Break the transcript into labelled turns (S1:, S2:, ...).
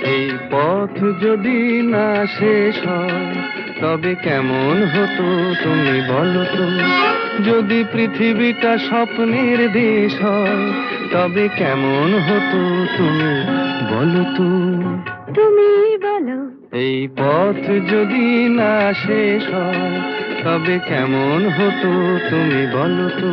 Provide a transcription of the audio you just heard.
S1: এই পথ যদি না শেষ হয় তবে কেমন হতো তুমি বলো তো? যদি পৃথিবীটা স্বপ্নের দেশ হয় তবে কেমন হতো তুমি বলো তো?
S2: তুমি বলো।
S1: এই পথ যদি না শেষ হয় তবে কেমন হতো তুমি বলো তো?